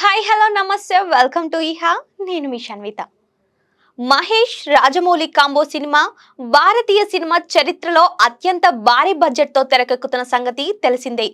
Hi hello నమస్తే welcome to ఇహా నేను మీ Shanvitha. Mahesh Rajamouli combo cinema భారతీయ cinema చరిత్రలో అత్యంత భారీ బడ్జెట్ తో తెరకెక్కుతున్న సంగతి తెలిసిందే.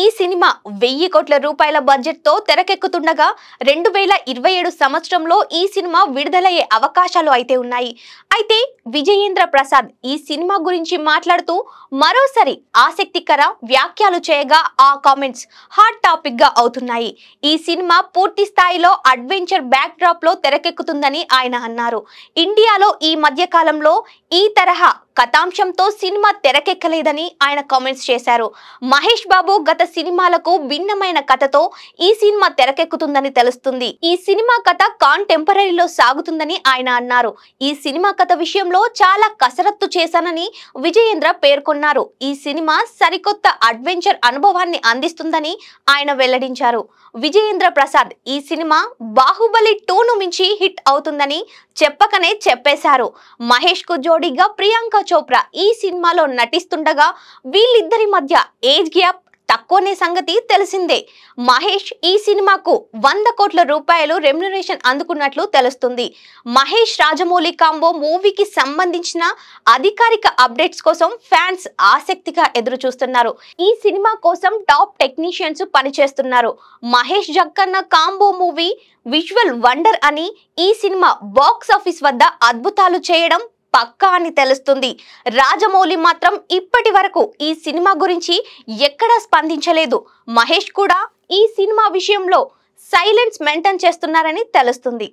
ఈ సినిమా 1000 కోట్ల రూపాయల బడ్జెట్ తో తెరకెక్కుతుండగా 2027 సంవత్సరంలో ఈ సినిమా విడుదలయ్యే అవకాశాలు అయితే ఉన్నాయి. అయితే విజయేంద్ర ప్రసాద్ ఈ సినిమా గురించి మాట్లాడుతూ మరోసారి ఆసక్తికర వ్యాఖ్యలు చేయగా ఆ కామెంట్స్ హాట్ టాపిక్ గా అవుతున్నాయి. ఈ సినిమా పూర్తి స్థాయిలో అడ్వెంచర్ బ్యాక్ డ్రాప్ లో తెరకెక్కుతుందని ఆయన అన్నారు. ఇండియాలో ఈ మధ్య కాలంలో ఈ తరహా కథాంశంతో సినిమా తెరకెక్కలేదని ఆయన కామెంట్స్ చేశారు. మహేష్ బాబు గత సినిమాలకు భిన్నమైన కథతో ఈ సినిమా తెరకెక్కుతుందని తెలుస్తుంది. ఈ సినిమా కథ కాంటెంపరీలో సాగుతుందని ఆయన అన్నారు. ఈ సినిమా కథ విషయంలో చాలా కసరత్తు చేశానని విజయేంద్ర పేర్కొన్నారు. ఈ సినిమా సరికొత్త అడ్వెంచర్ అనుభవాన్ని అందిస్తుందని ఆయన వెల్లడించారు. విజయేంద్ర ప్రసాద్ ఈ సినిమా బాహుబలి 2ను మించి హిట్ అవుతుందని చెప్పకనే చెప్పేశారు. మహేష్ కు జోడీగా ప్రియాంక చోప్రా ఈ సినిమాలో నటిస్తుండగా వీళ్ళిద్దరి మధ్య ఏజ్ గ్యాప్ తక్కువనే సంగతి తెలిసిందే. మహేష్ ఈ సినిమాకు 100 కోట్ల రూపాయలు రెమ్యునరేషన్ అందుకున్నట్లు తెలుస్తుంది. మహేష్ రాజమౌళి కాంబో మూవీకి సంబంధించిన అధికారిక అప్డేట్స్ కోసం ఫ్యాన్స్ ఆసక్తిగా ఎదురు చూస్తున్నారు. ఈ సినిమా కోసం టాప్ టెక్నీషియన్స్ పనిచేస్తున్నారు. Mahesh Jakkanna combo movie visual wonder అని ఈ సినిమా బాక్స్ ఆఫీస్ వద్ద అద్భుతాలు చేయడం పక్కా అని తెలుస్తుంది. రాజమౌళి మాత్రం ఇప్పటి వరకు ఈ సినిమా గురించి ఎక్కడా స్పందించలేదు. మహేష్ కూడా ఈ సినిమా విషయంలో సైలెన్స్ మెయింటైన్ చేస్తున్నారని తెలుస్తుంది.